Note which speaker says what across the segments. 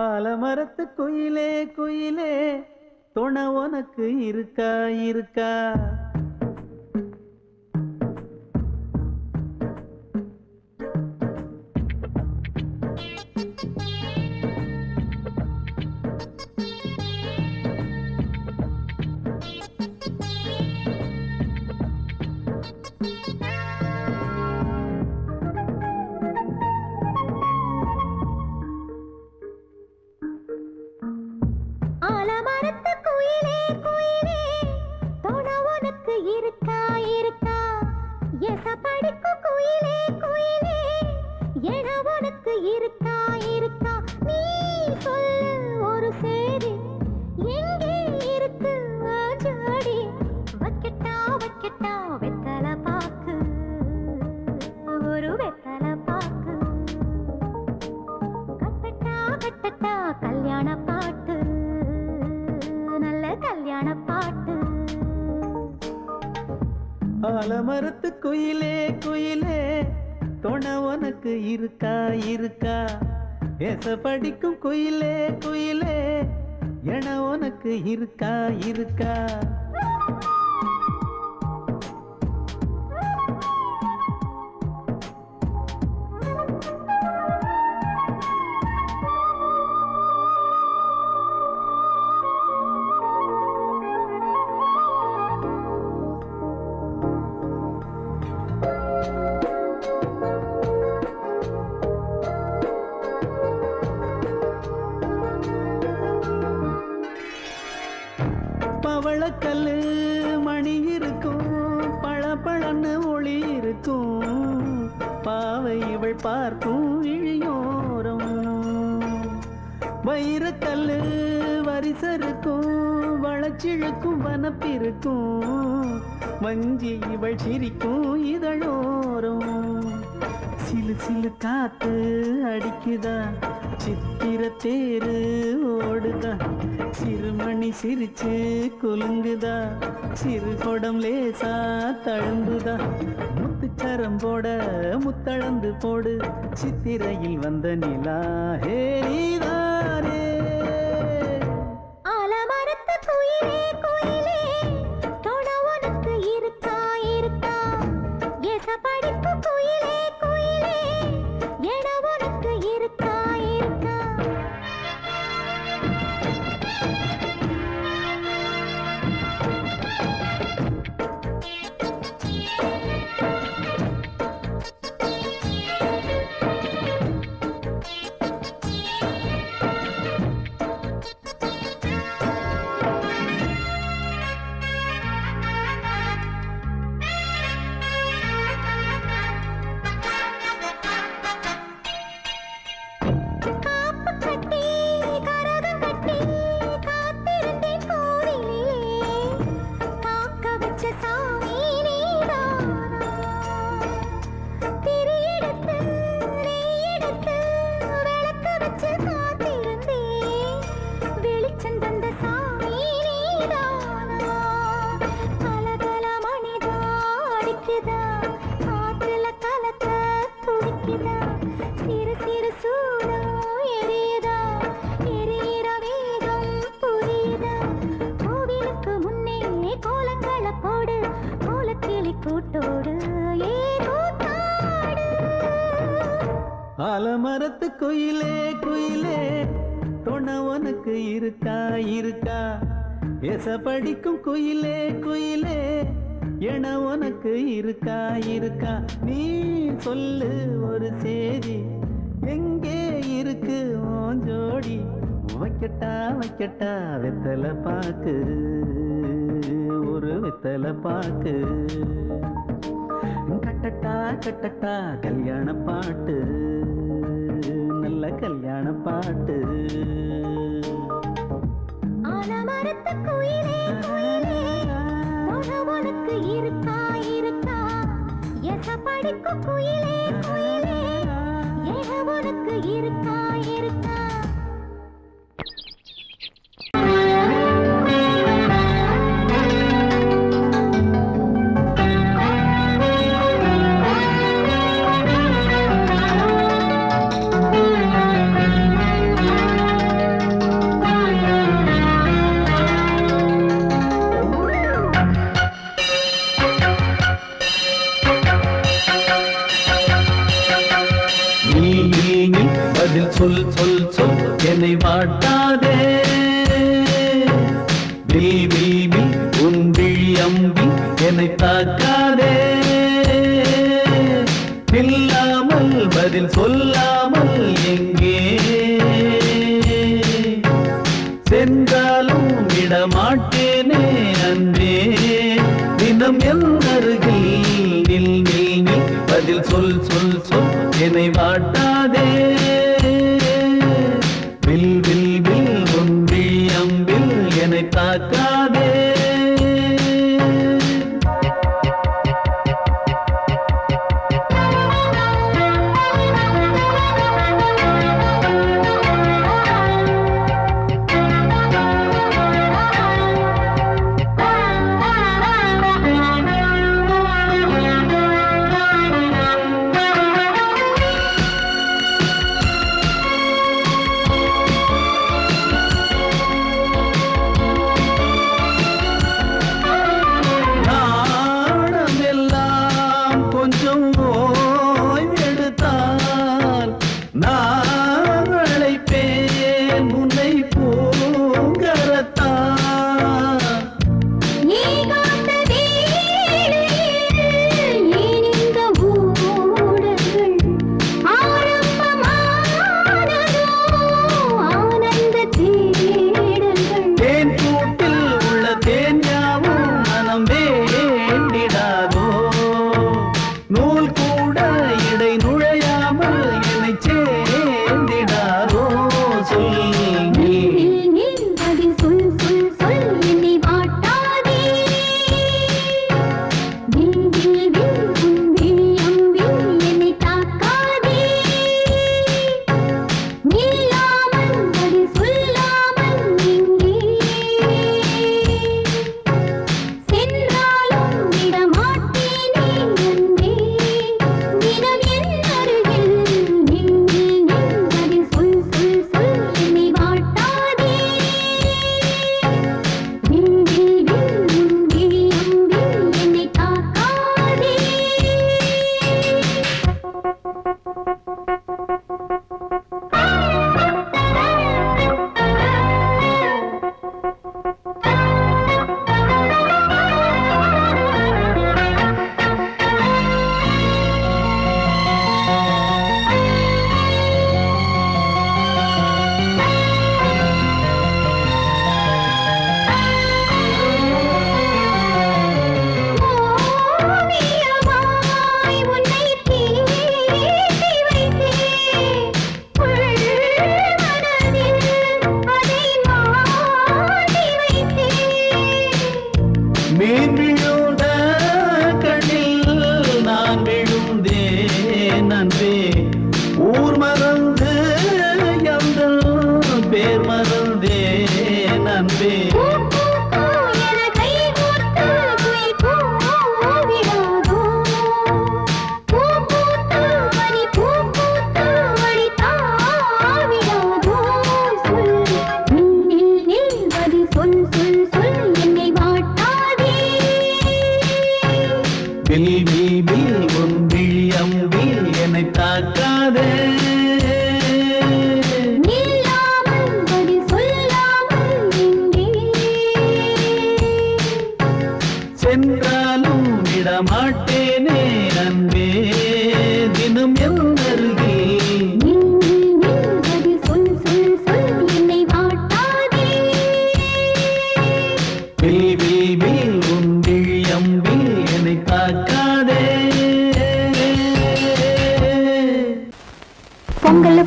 Speaker 1: ஆலமரத்து குயிலே குயிலே துணை உனக்கு இருக்கா இருக்கா? ஆலமரத்து குயிலே குயிலே துணை உனக்கு இருக்கா இருக்கா? ஏச படிக்கும் குயிலே குயிலே என உனக்கு இருக்கா இருக்கா? பவளக்கல்லு மணி இருக்கும், பளபளன்னு ஒளி இருக்கும், பாவை இவள் பார்க்கும் இழியோரம். வைரக்கல்லு வரிசருக்கும், வளச்சிழுக்கும் வனப்பிருக்கும், வஞ்சி இவள் சிரிக்கும் இதழோரம். சிலு சிலு காத்து அடிக்குதா, சித்திர தேரு ஓடுதா, சிறுமணி சிரிச்சு குலுங்குதா, சிறு கொடம் லேசா தழும்புதா, முத்துச்சரம் போட முத்தளந்து போடு, சித்திரையில் வந்த நிலா ஹே நீதானே.
Speaker 2: ஆலமரத்து குயிலே குயிலே துணை உனக்கு இருக்கா இருக்கா? ஏச படிக்கும் குயிலே குயிலே என உனக்கு இருக்கா இருக்கா?
Speaker 1: ஆலமரத்து குயிலே குயிலே துணை உனக்கு இருக்கா இருக்கா? ஏச படிக்கும் குயிலே குயிலே என உனக்கு இருக்கா இருக்கா? நீ சொல்லு ஒரு சேதி, எங்கே இருக்கு உன் ஜோடி? வைக்கட்டா வைக்கட்டா வெத்தலை பாக்கு, ஒரு வெத்தலை பாக்கு, கட்டட்டா கட்டட்டா கல்யாண பாட்டு, நல்ல கல்யாண பாட்டு.
Speaker 2: ஆலமரத்து குயிலே குயிலே துணை உனக்கு இருக்கா இருக்கா? ஏச படிக்கும் குயிலே குயிலே என உனக்கு இருக்கா இருக்கா?
Speaker 1: பதில் சொல் சொல் சொல் என்னை வாட்டாதே வில் வில் வில் உன் விழி அம்பி என்னை தாக்காதே இல்லாமல் பதில் சொல்லாமல் எங்கே சென்றாலும் விடமாட்டேனே அன்பே தினம் என் அருகில் நில் நில் நில் பதில் சொல் சொல் சொல் என்னை வாட்டாதே வில் வில் வில் உன் விழி அம்பில் என்னை தாக்காதே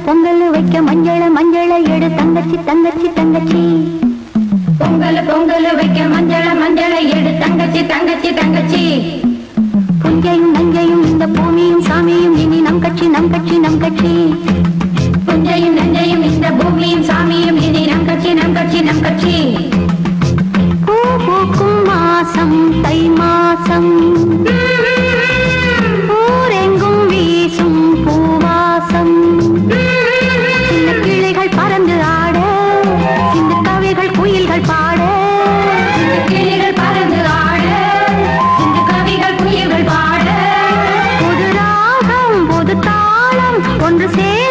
Speaker 2: பொங்கல் வைக்க மஞ்சள மஞ்சள எடு தங்கச்சி தங்கச்சி தங்கச்சி பொங்கல் வைக்க மஞ்சள மஞ்சள எடு தங்கச்சி தங்கச்சி தங்கச்சி புஞ்சையும் நஞ்சையும் இந்த பூமியும் சாமியும் இனி நம் கட்சி நம் கட்சி நம் கட்சி புஞ்சையும் நஞ்சையும் இந்த பூமியும் சாமியும் இனி நம் கட்சி நம் கட்சி நம் கட்சி பூ பூக்கும் மாசம் தை மாசம் ஊரெங்கும் வீசும் பூவாசம் சின்ன கிளைகள் பறந்து ஆட சின்ன கவிகள் குயில்கள் பாட சின்ன கிளைகள் பறந்து ஆட சின்ன கவிகள் குயில்கள் பாட புது ராகம் புது தாளம் ஒன்று சேர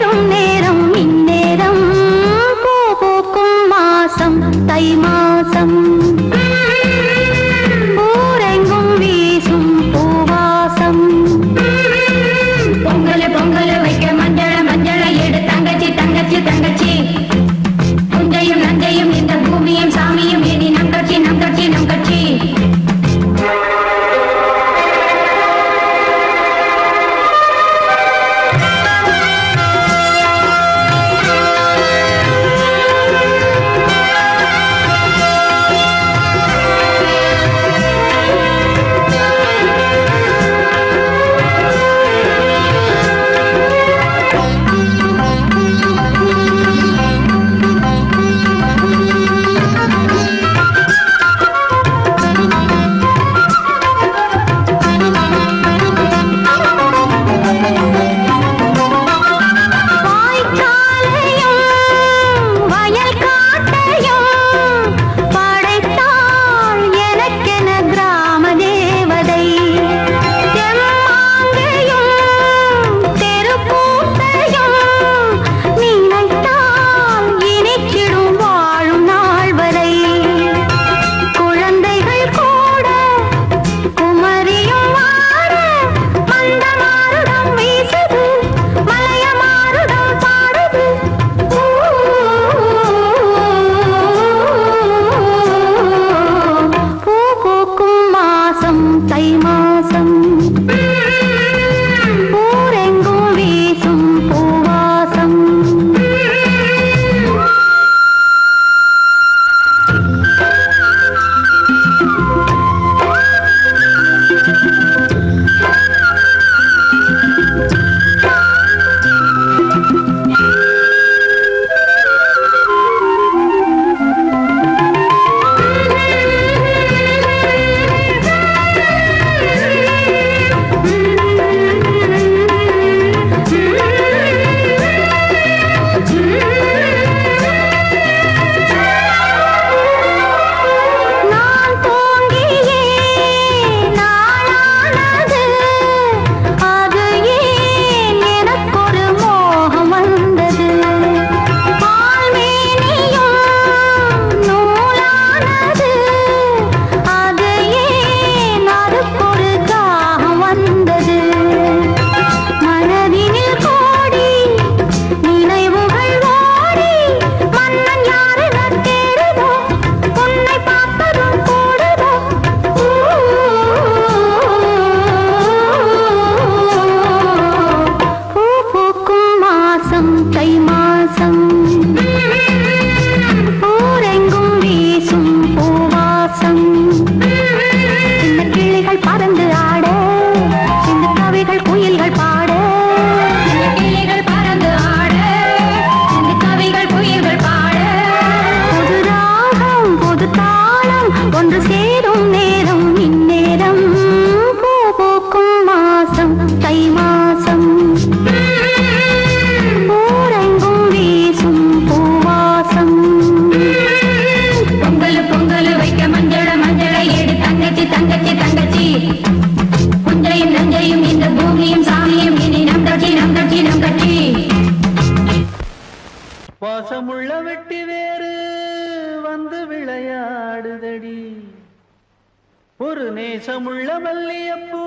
Speaker 1: ஒரு நேசமுள்ள மல்லியப்பூ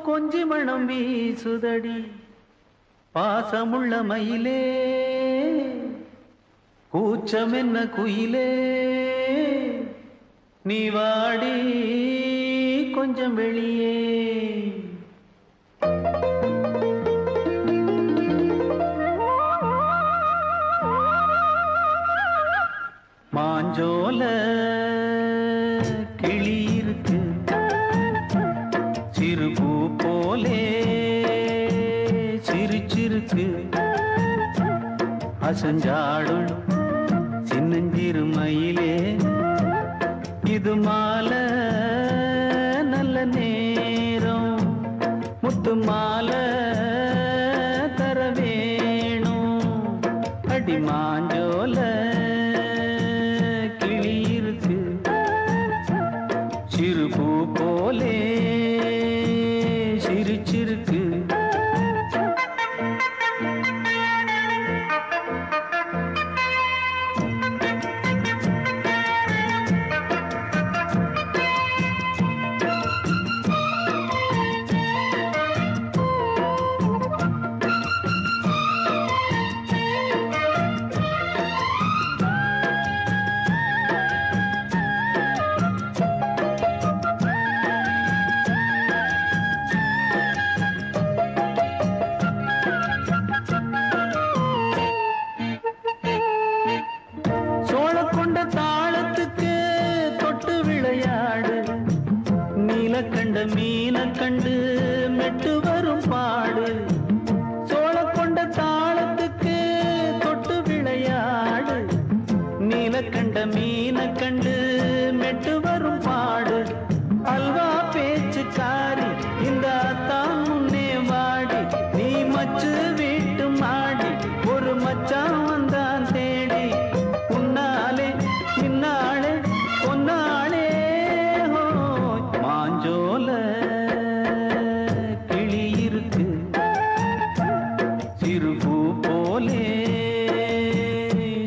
Speaker 1: கொஞ்சி மணம் வீசுதடி பாசமுள்ள மயிலே கூச்சம் என்ன குயிலே நீ வாடி கொஞ்சம் வெளியே மாஞ்சோல கிளி இருக்கு சிறுபூ போலே சிரிச்சிருக்கு அசஞ்சாடும் சின்னஞ்சிறு மயிலே இது மாலை நல்ல நேரம் முத்து மாலை தர வேணும் அடி மாஞ்சோல கிளி இருக்கு சிறுபூ போலே சிரிச்சிருக்கு கண்ட மீன கண்டு மெட்டு வரும் பாடு சோழ கொண்ட தாளத்துக்கு தொட்டு விளையாடு நீல கண்ட மீன கண்டு மெட்டு வரும் பாடு அல்வா பேச்சுக்காரி இந்த தான் முன்னே வாடி நீ மச்சு வீட்டு மாடி ஒரு மச்சான் வந்தான் தேடி உன்னாலே இன்னாலே பொன்னாலே மாஞ்சோல கிளி இருக்கு சிறுபூ போலே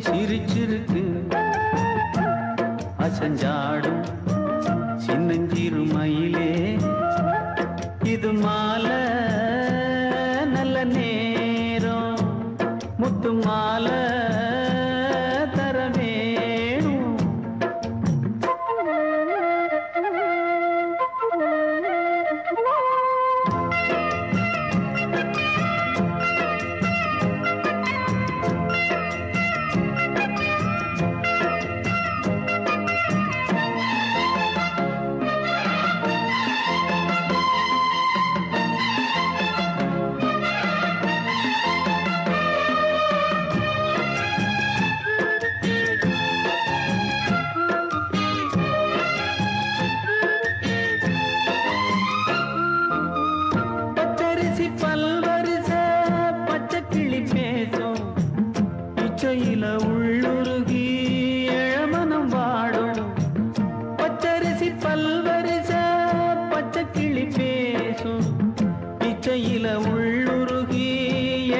Speaker 1: சிரிச்சிருக்கு அசஞ்சாடும் சின்னஞ்சிறு மயிலே இது மாலை நல்ல நேரம் முத்து மாலை தர வேணும் பல்வரிச பச்சை கிளி பேசும் இச்சையில உள்ளுருகி இளமனம் வாடும் பச்சரிசி பல்வரிச பச்சை கிளி பேசும் இச்சையில உள்ளுருகி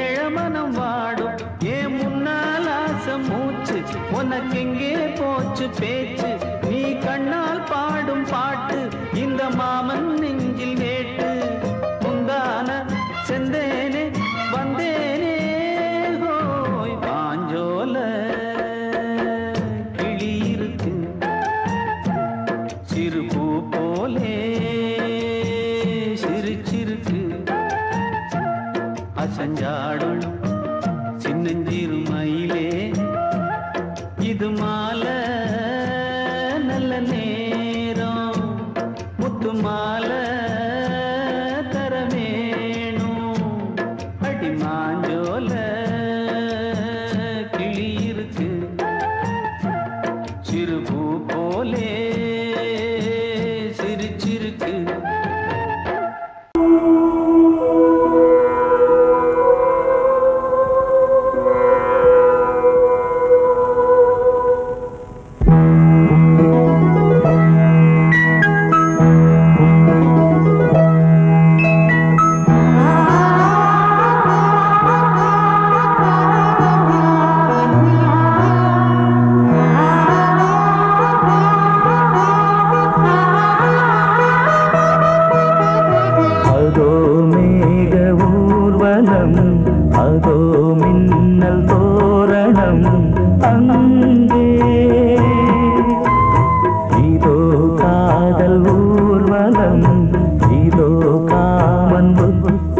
Speaker 1: இளமனம் வாடும் ஏன் முன்னால் ஆசை மூச்சு உனக்கெங்கே போச்சு பேச்சு நீ கண்ணால் பாடும் பாட்டு இந்த மாமன் நெஞ்சில் வேட்டு செந்தேனே வந்தேனே ஹோய் பாஞ்சோல கிளி இருக்கு சிறுபூ போலே சிரிச்சிருக்கு அசஞ்சாடும் சின்னஞ்சிறு மயிலே இது மாலை நல்ல நேரம் முத்து மாலை மாஞ்சோல கிளி இருக்கு சிறுபூ போலே சிரிச்சிருக்கு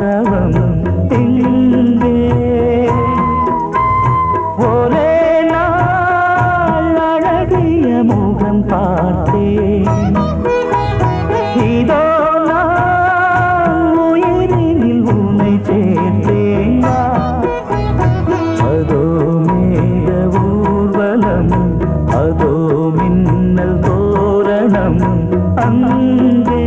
Speaker 1: உற்சவம் இங்கே. ஒரே நாள் அழகிய முகம் பார்த்தேன். இதோ நான் உயிரினில் உன்னை சேர்த்தேன். அதோ மேக ஊர்வலம், அதோ மின்னல் தோரணம் அங்கே.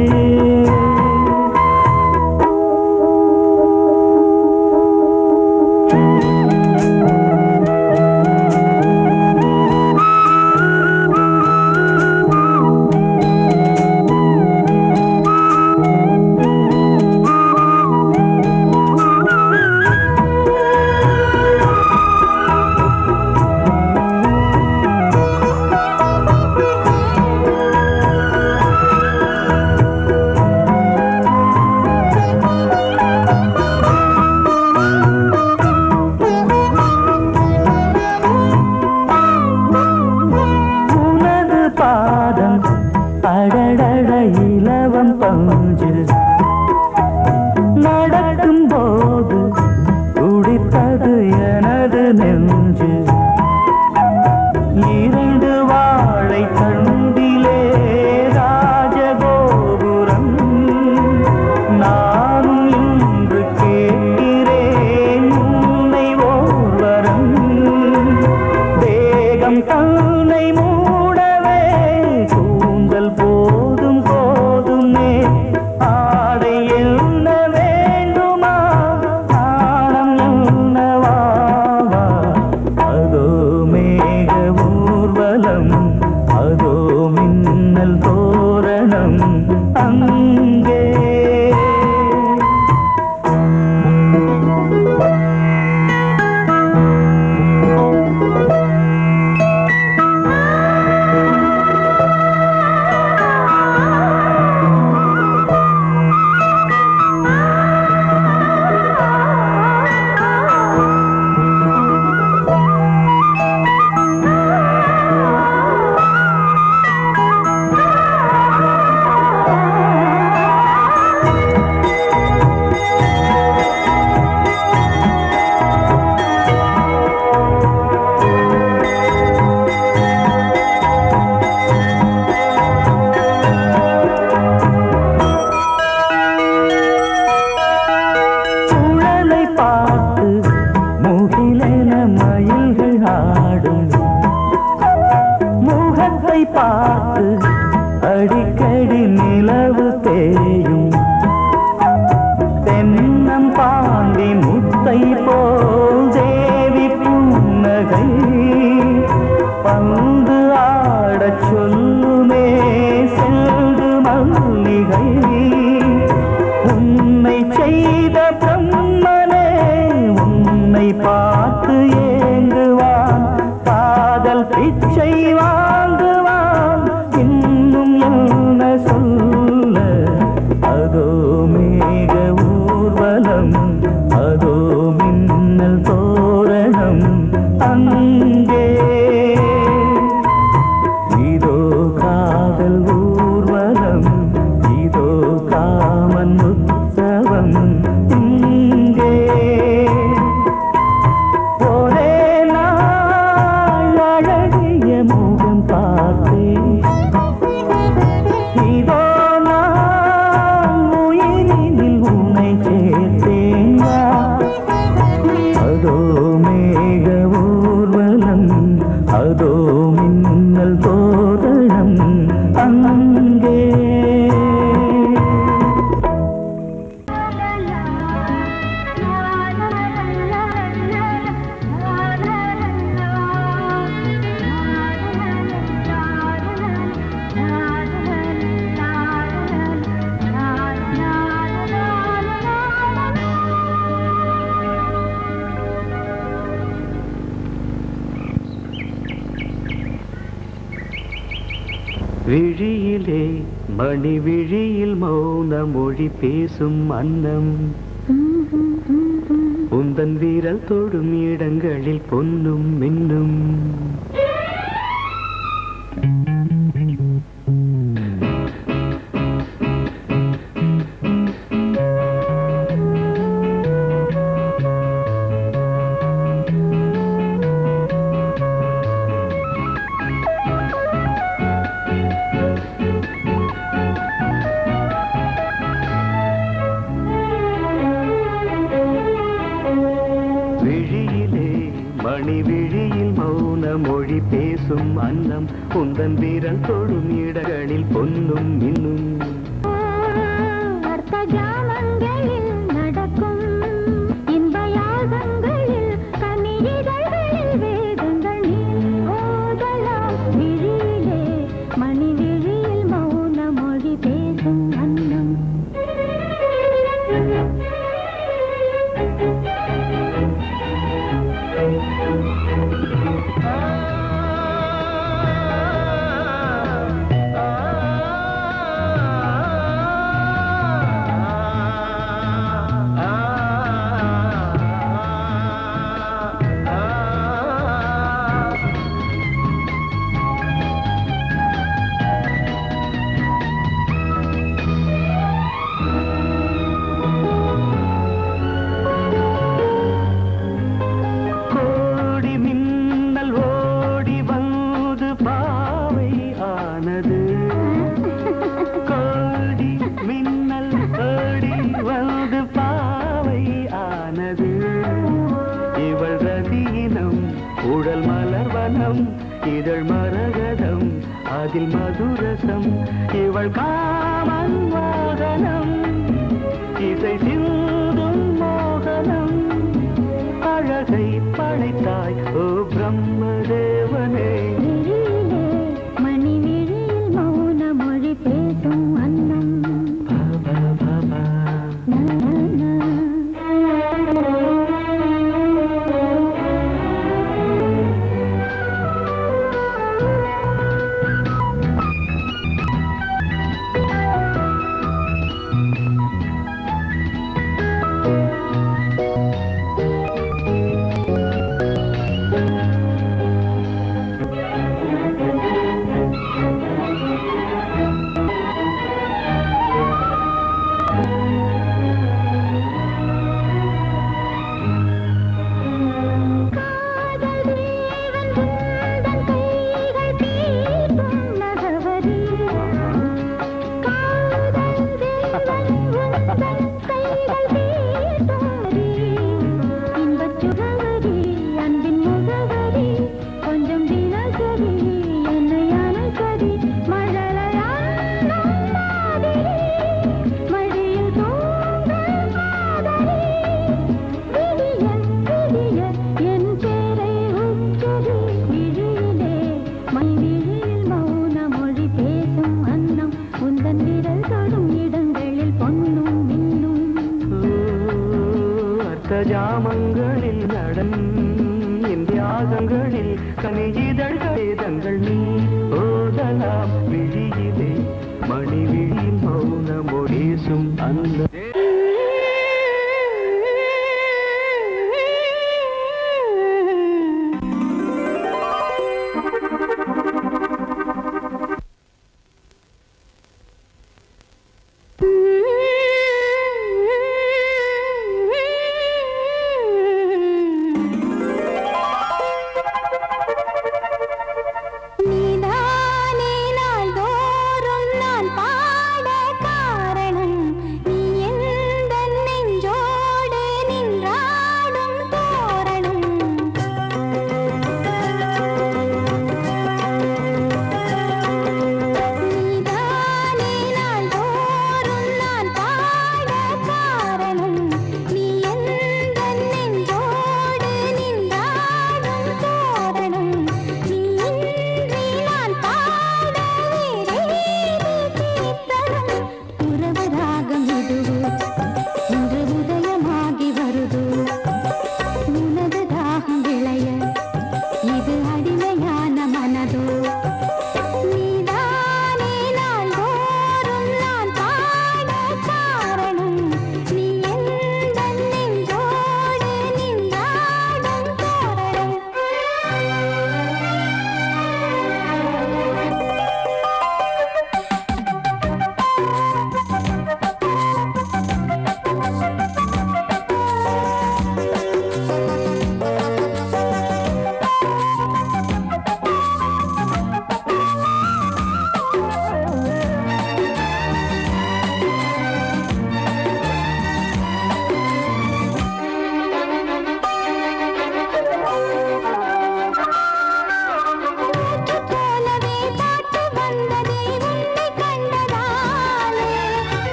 Speaker 1: அடடட இலவம் பஞ்சு நடக்கும் போது துடித்தது எனது நெஞ்சு. இரண்டு வாழை தண்டிலே ராஜகோபுரம். நானும் இன்று கேட்கிறேன் உன்னை ஓர்வரம். தேகம் தன்னை மூடவே கூந்தல் போதும் போதுமே. ஆடை என்ன வேண்டுமா, ஆடம் என்னவா? அதோ மேக ஊர்வலம், அதோ மின்னல் தோரணம் அங்கே. பார்த்து அடிக்கடி நிலவு தேயும். தென்னம் பாண்டி முத்தை போல் தேவி புன்னகை. பந்து ஆடச் சொல்லுமே செல்து மல்லிகை. உன்னை செய்த பிரம்மனே உன்னை பார்த்து ஏங்குவான். காதல் பிச்சை வாங்குவான். இன்னும் என்ன சொல்ல? அதோ மேக ஊர்வலம், அதோ மின்னல் தோரணம் அங்கே. இதோ காதல் ஊர்வலம், இதோ காமன் உற்சவம் இங்கே. ஒரே நாள் அழகிய முகம் பார்த்தேன். இதோ நான் உயிரினில் உன்னை சேர்த்தேன். அதோ மேக ஊர்வலம், அதோ மின்னல் தோரணம் அங்கே. விழியிலே மணி விழியில் மௌன மொழி பேசும் அன்னம். உந்தன் வீரல் தொடும் இடங்களில் பொன்னும் மின்னும். பேசும் அன்னம் உந்தன் வீரல் தொடும் இடங்களில் பொன்னும் மின்னும்
Speaker 2: அர்த்த ஜாமங்களில் நடக்கும் இன்ப யாகங்களில் கனியிதழ்களில் வேதங்கள் நீ ஓதலாம் விழியிலே மணி விழியில் மௌன மொழி பேசும் அன்னம் இதழ் மரகதம் அதில் மதுரசம் இவள் காமன் வாகனம் இசை சிந்தும் மோகனம் அழகை படைத்தாய் ஓ பிரம்மதேவனே மணி விழியில் மௌன மொழி பேசும் அன்னம் ஜாமங்களில் நடன் இந்தியாகங்களில் கனியிதழ்கள் நீ ஓதலாம் விழியிலே மணி விழியில் மௌன மொழிசும் அந்த நீதானே நாள்தோறும் நான் பாட காரணம் நீயே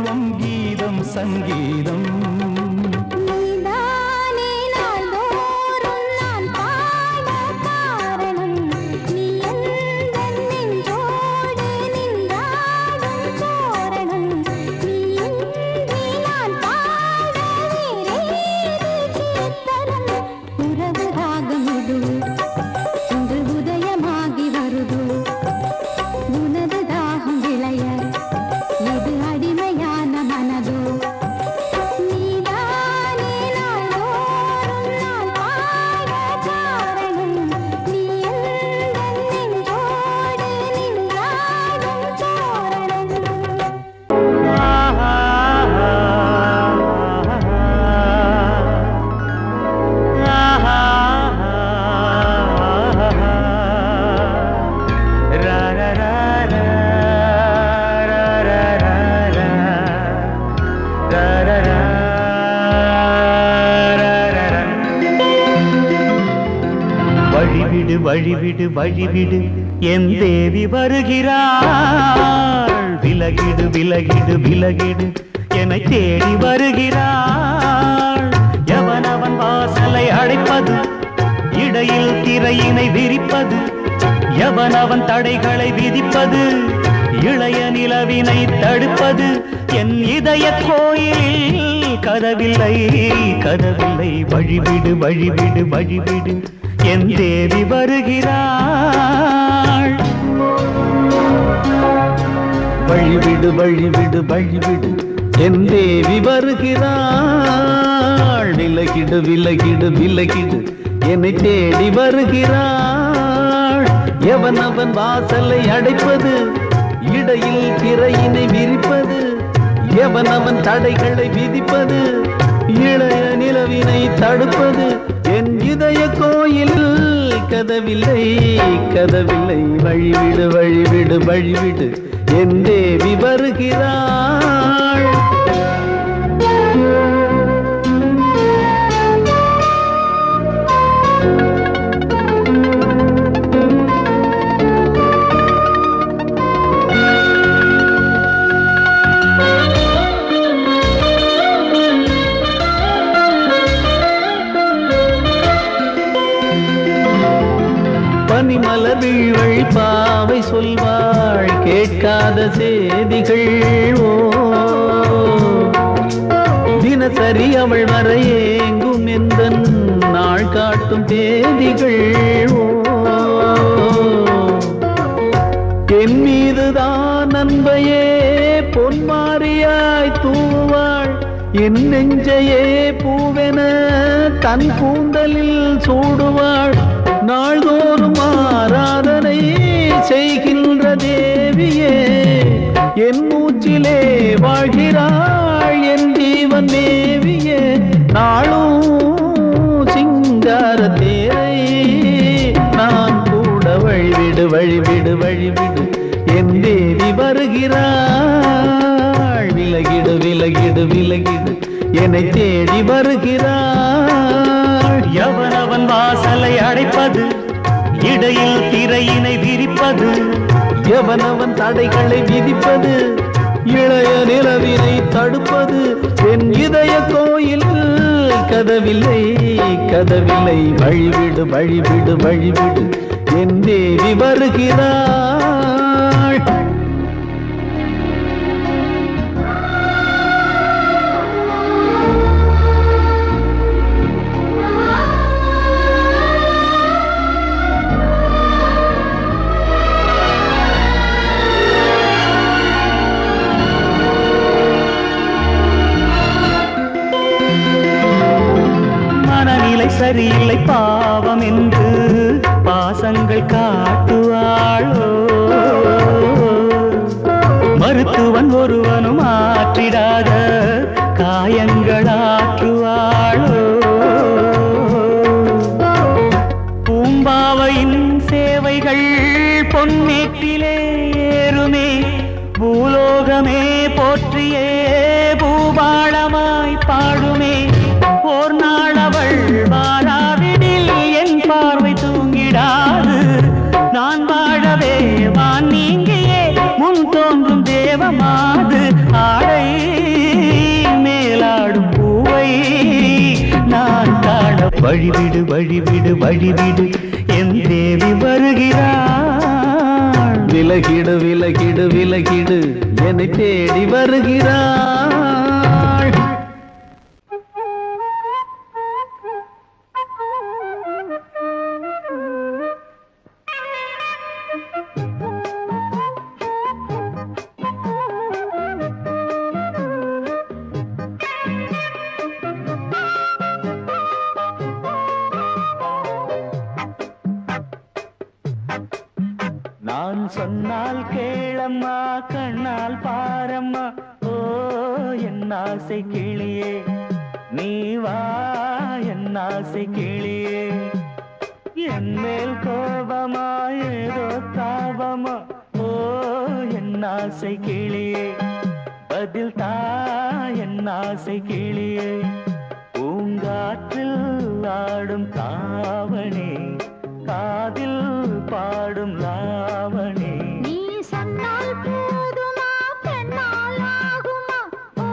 Speaker 1: செல்வம் கீதம் சங்கீதம் வழிவிடு வழிவிடு வழிவிடு என் தேவி வருகிறாள் விலகிடு விலகிடு விலகிடு என்னை தேடி வருகிறாள் எவனவன் வாசலை அடைப்பது இடையில் திரையினை விரிப்பது எவனவன் தடைகளை விதிப்பது இளைய நிலவினை தடுப்பது என் இதய கோயிலில் கதவில்லை கதவில்லை வழிவிடு வழிவிடு வழிவிடு என் தேவி வருகிறாள் வழிவிடு வழிவிடு வழிவிடு என் தேவி வருகிறாள் விலகிடு விலகிடு விலகிடு என்னை தேடி வருகிறாள் எவனவன் வாசலை அடைப்பது இடையில் திரையினை விரிப்பது எவனவன் தடைகளை விதிப்பது இளைய நிலவினை தடுப்பது என் இதய கோயில் கதவில்லை கதவில்லை வழிவிடு வழிவிடு வழிவிடு என் தேவி வருகிறாள் பனிமலர் வீழ்வழி பாவை சொல்வாள் கேட்காத செய்திகள் ஓ தினசரி அவள் வர ஏங்கும் எந்த நாள் காட்டும் தேதிகள் ஓ என் மீதுதான் அன்பையே பொன்மாரியாய் தூவாள் என் நெஞ்சையே பூவென தன் கூந்தலில் சூடுவாள் நாள்தோறும் ஆராதனை செய்கின்ற தேவியே என் மூச்சிலே வாழ்கிறாள் என் ஜீவன் தேவியே நாளும் சிங்கார தேரை நான் கூட வழிவிடு வழிவிடு வழிவிடு என் தேவி வருகிறாள் விலகிடு விலகிடு விலகிடு என்னை தேடி வருகிறாள் எவனவன் வாசலை அடைப்பது இடையில் திரையினை விரிப்பது எவனவன் தடைகளை விதிப்பது இளைய நிலவினை தடுப்பது என் இதய கோயில் கதவில்லை கதவில்லை வழிவிடு வழிவிடு வழிவிடு என் தேவி வருகிறாள் சரியில்லை பாவம் என்று பாசங்கள் காட்டுவாளோ மருத்துவன் ஒருவனும் ஆற்றிடாத காயங்களாற்றுவாளோ பூம்பாவையின் சேவைகள் பொன்னேட்டிலே ஏறுமே பூலோகமே போற்றியே பூபாளமாய் பாடுமே ஓர் நாளவள் வாராவிடில் என் பார்வை தூங்கிடாது நான் வாழவே வான் நீங்கியே முன் தோன்றும் தேவமாது ஆடை வழிவிடு வழிவிடு வழிவிடு என் தேவி வருகிறாள். விலகிடு விலகிடு விலகிடு என்னை தேடி வருகிறாள். நான் சொன்னால் கேளம்மா கண்ணால் பாரம்மா ஓ என் ஆசை கிளியே நீ வா என் ஆசை கிளியே என் மேல் கோபமா ஏதோ தாபமா ஓ என் ஆசை கிளியே பதில் தா என் ஆசை கிளியே பூங்காற்றில் ஆடும் தாவணி காதில் பாடும் லாவணி
Speaker 2: நீ சொன்னால் போதுமா பெண்ணால் ஆகுமா ஓ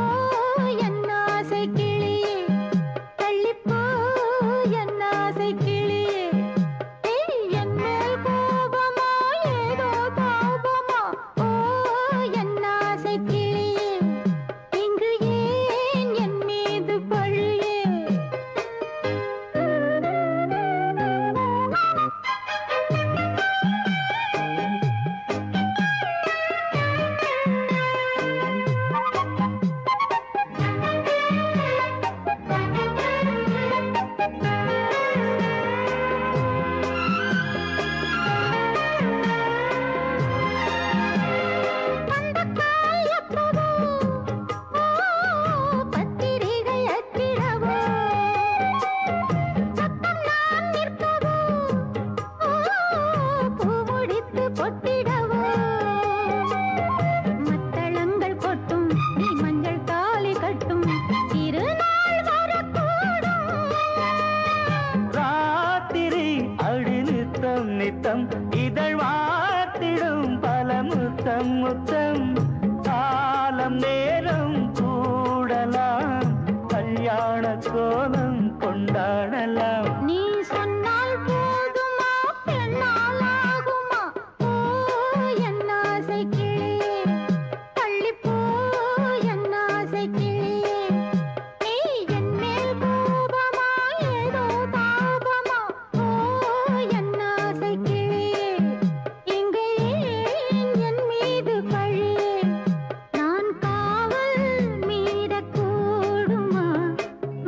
Speaker 2: என் ஆசை கிளியே தள்ளிப்போ என் ஆசை கிளியே என் மேல் கோபமா ஏதோ தாபமா ஓ என் ஆசை கிளியே இங்கு ஏன் என் மீது பழியே
Speaker 1: இதழ் வாத்திடும் பல முத்தம் முத்தம் காலம் நேரம் கூடலாம் கல்யாண கோலம் கொண்டாடலாம்
Speaker 2: நீ சொன்னால் போதுமா பெண்ணால் ஆகுமா ஓ என் ஆசை கிளியே தள்ளிப்போ என் ஆசை கிளியே நீ என் மேல் கோபமா ஏதோ தாபமா ஓ என் ஆசை கிளியே இங்கே என் மீது பழியே நான் காவல் மீறக்கூடுமா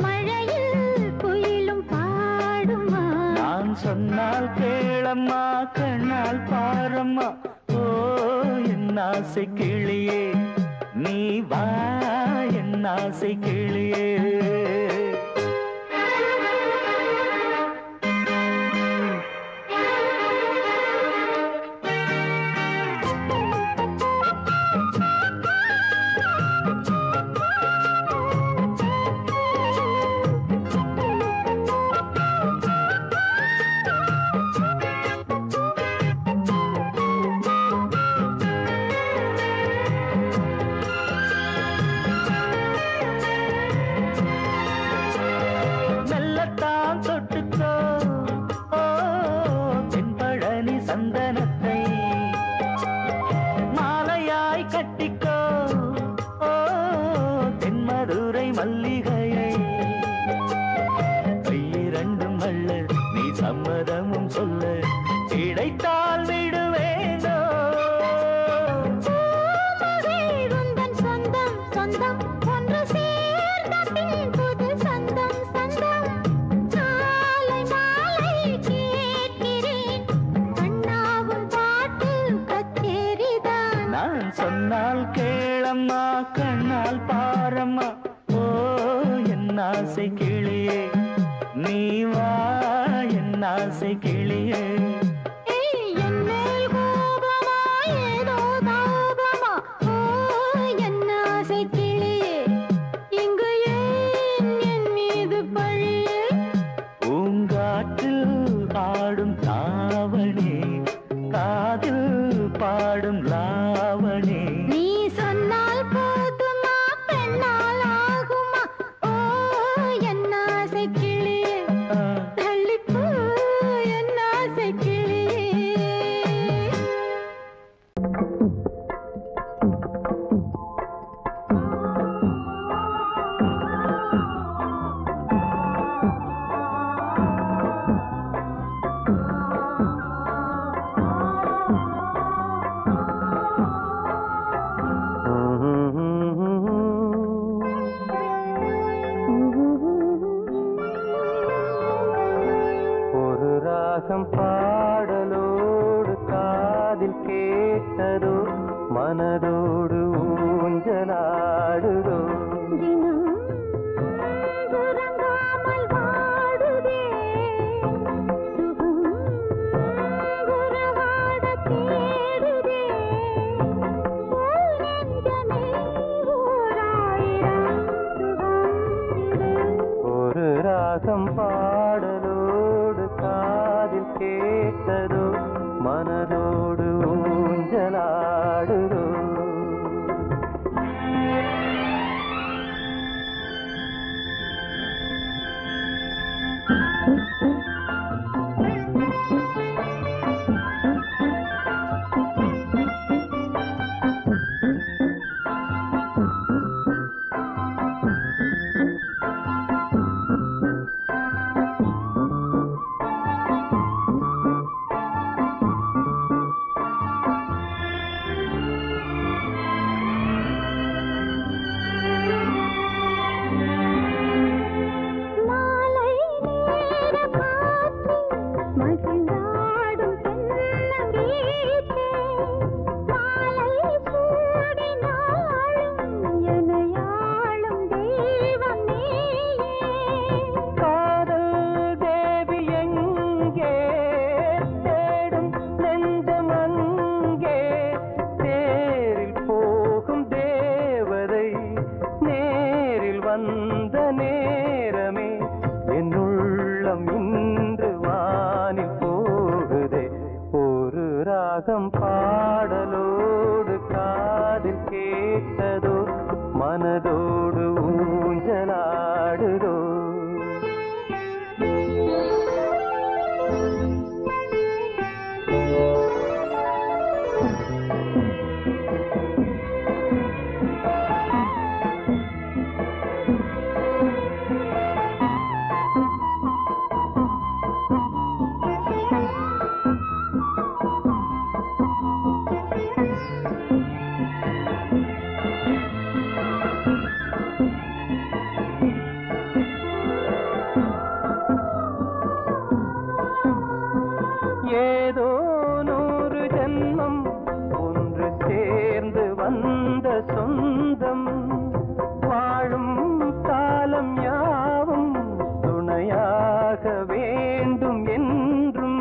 Speaker 2: மழையில் குயிலும் பாடுமா
Speaker 1: நான் சொன்னால் கேளம்மா கண்ணால் பாரம்மா ஓ என் ஆசை கிளியே நீ வா என் ஆசை கிளியே மெல்லத்தான் தொட்டுக்கோ ஓ தென்பழனி சந்தனத்தை மாலையாய் கட்டிக்கோ ஓ தென்மதுரை மல்லிகையை கையிரண்டும் அள்ள நீ சம்மதமும் சொல்ல கிடைத்தால் விடுவேனோ
Speaker 2: உந்தன் சொந்தம் சொந்தம் ஒன்று சேர்ந்த பின் புது சொந்தம் சொந்தம் காலை மாலை கேட்கிறேன் கண்ணாவும் பாட்டு கச்சேரிதான்
Speaker 1: நான் சொன்னால் கேளம்மா கண்ணால் பாரம்மா ஓ என் ஆசை கிளியே நீ வா என் ஆசை கிளியே
Speaker 2: என் மேல் கோபமா ஏதோ தாபமா ஓ என் ஆசை கிளியே இங்கு ஏன் என் மீது பழியே
Speaker 1: பூங்காற்றில் ஆடும் தாவணி காதில் பாடும் லாவணி
Speaker 2: நீ சொன்னால் போதுமா பெண்ணால் ஆகுமா ஓ என்
Speaker 1: மனதோடு ஊஞ்சலாடுதோ ஒரு ராகம் பாடலோடு காதில் கேட்டதோ மனதோடு ஊஞ்சலாடுதோ பாடலோடு காதில் கேட்டதோ மனதோடு ஊஞ்சலாடுதோ ஏதோ 100 ஜென்மம் ஒன்று சேர்ந்து வந்த சொந்தம் வாழும் காலம் யாவும் துணையாக வேண்டும் என்றும்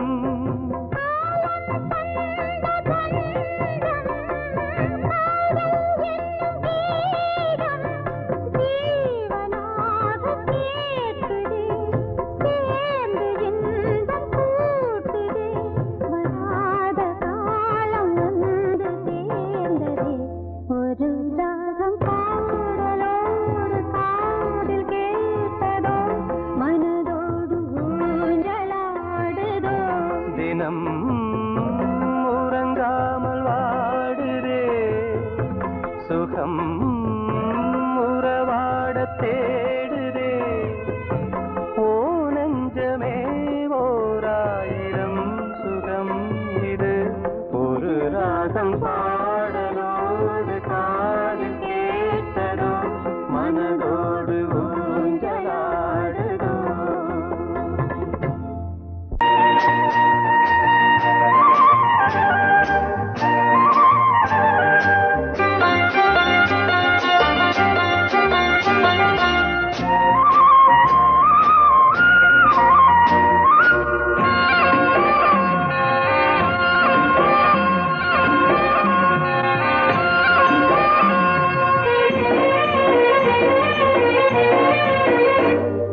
Speaker 1: தினம் உறங்காமல் வாடுதே சுகம் உறவாட தேடுதே ஓ நெஞ்சமே ஓராயிரம் சுகம் இது ஒரு ராகம் பாடலோடு காதில் கேட்டதோ மனதோடு ஊஞ்சலாடுதோ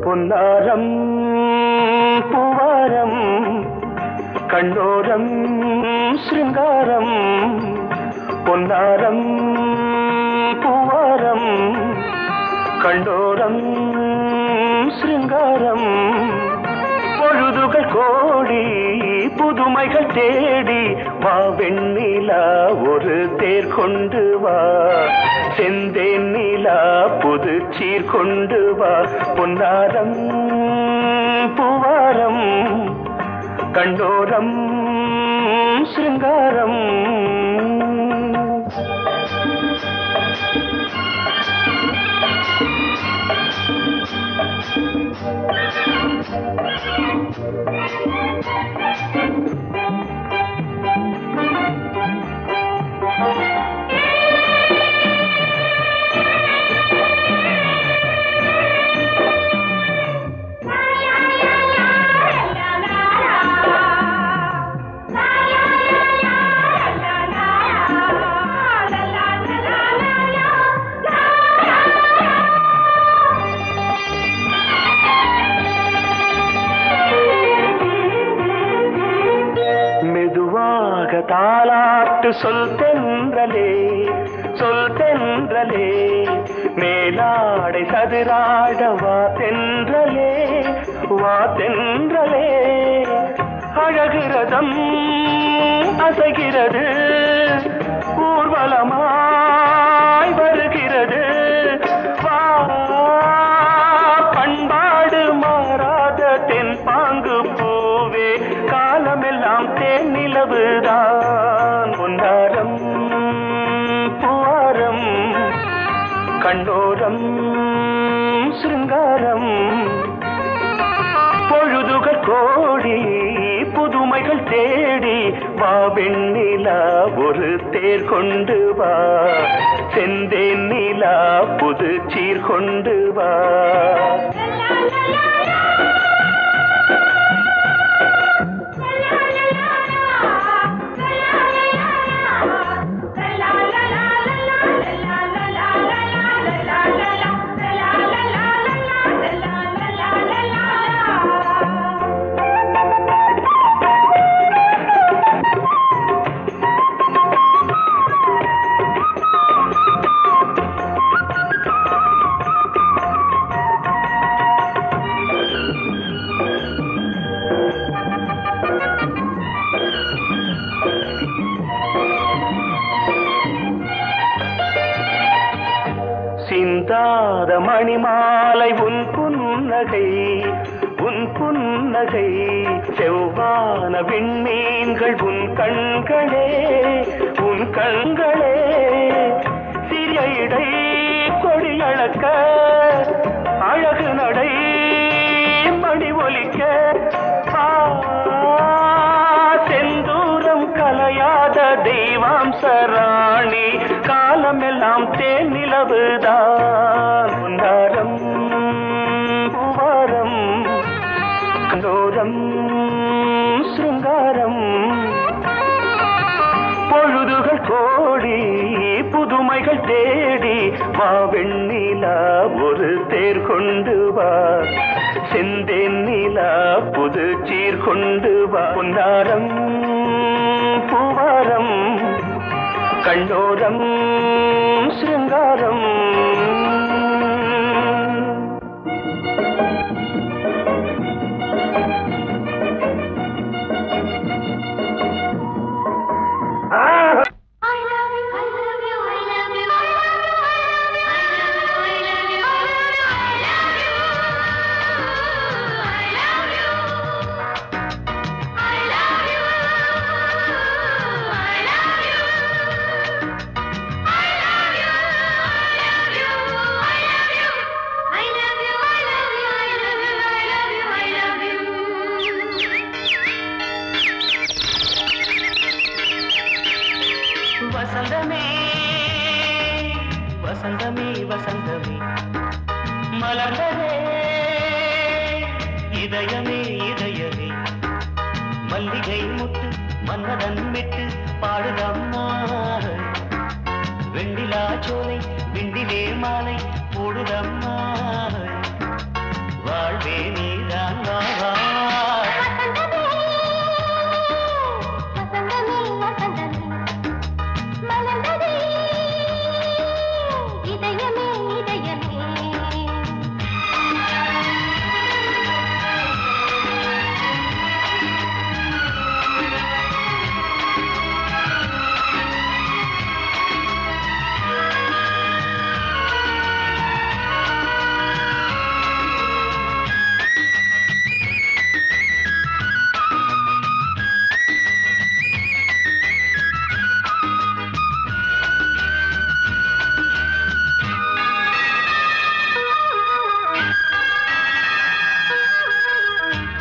Speaker 1: பொன்னாரம் பூவாரம் கண்ணோரம் சிருங்காரம் பொன்னாரம் பூவாரம் கண்ணோரம் சிருங்காரம் பொழுதுகள் கோடி புதுமைகள் தேடி வா வெண்ணிலா ஒரு தேர் கொண்டு வா செந்தேன் நிலா புது சீர் கொண்டு வா பொன்னாரம் பூவாரம் கண்டோரம் சிருங்காரம்
Speaker 3: பாட்டு சொல் தென்றலே சொல் தென்றலே மேலாடை சதுராட வா தென்றலே வா தென்றலே அழகிறதம் அசைகிறது ஊர்வலமாய் வருகிறது வா பண்பாடு மாறாத தென் பாங்கு பூவே காலமெல்லாம் தேன் நிலவுதான் பொன்னாரம் பூவாரம் கண்ணோரம் சிருங்காரம் பொழுதுகள் கோடி புதுமைகள் தேடி வா வெண்ணிலா ஒரு தேர் கொண்டு வா செந்தேன் நிலா புது சீர் கொண்டு வா சிந்தாத மணிமாலை உன் புன்னகை செவ்வான விண்மீன்கள் உன் கண்களே சிறிய இடை கொடியளக்க அழகு நடை மணி ஒலிக்க செந்தூரம் கலையாத தெய்வாம்சராணி காலமெல்லாம் தேன் நிலவுதான் பொன்னாரம் பூவாரம் கண்ணோரம் சிருங்காரம் பொழுதுகள் கோடி புதுமைகள் தேடி வா வெண்ணிலா ஒரு தேர் கொண்டு வா செந்தேன் நிலா புது சீர் கொண்டு வா பொன்னாரம் பூவாரம் கண்ணோரம் சிருங்காரம் வசந்தமே வசந்தமே வசந்தமே மலர்ந்ததே இதயமே இதயமே மல்லிகை முட்டு மன்னதன் விட்டு பாடுதம்மா வெண்ணிலா சோலை விண்டிலே மாலை போடுதம்மா வாழ்வே நீதான் வா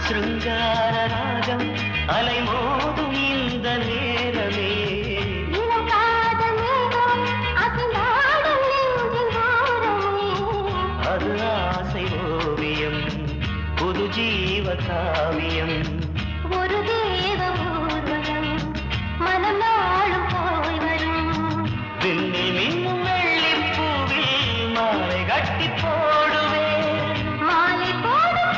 Speaker 3: சிருங்கார ராகம் அலைமோதும் இந்த நேரமே அது ஆசை ஓவியம் புது ஜீவ காவியம் ஒரு தேவ ஊர்வலம் மனம் நாளும் போய் வரும் விண்ணில் மின்னும் வெள்ளி பூவில் மாலை கட்டி போடுவேன் மாலை போடும்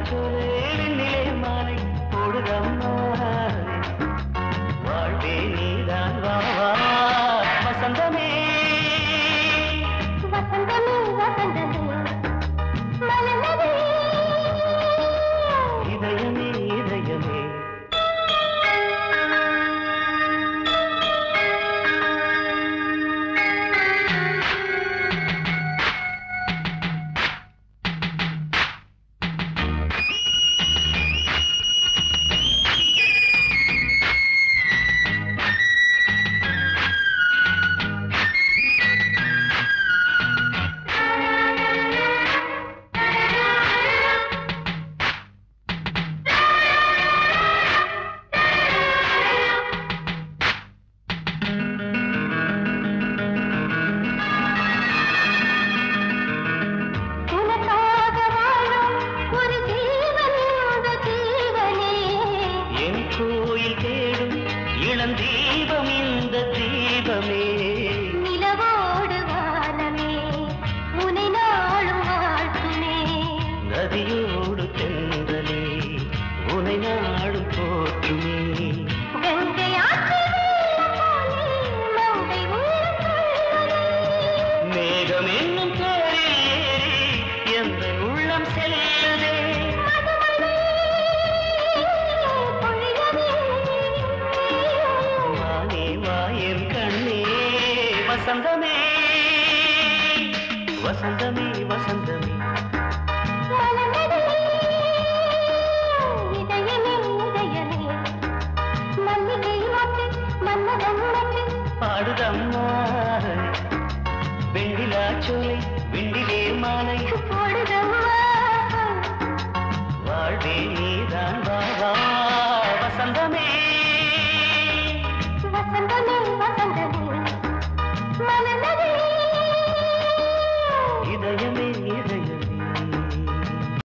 Speaker 3: போலே விண்ணிலே மாலை போடுதம்மா வாழ்வே நீதான் வா வசந்தமே
Speaker 2: வசந்தமே வசந்தமே மலர்ந்ததே
Speaker 3: இதயமே இதயமே தீபம் இந்த தீபமே
Speaker 2: நிலவோடு வானமே உனை நாளும் வாழ்த்துமே
Speaker 3: நதியோடு தென்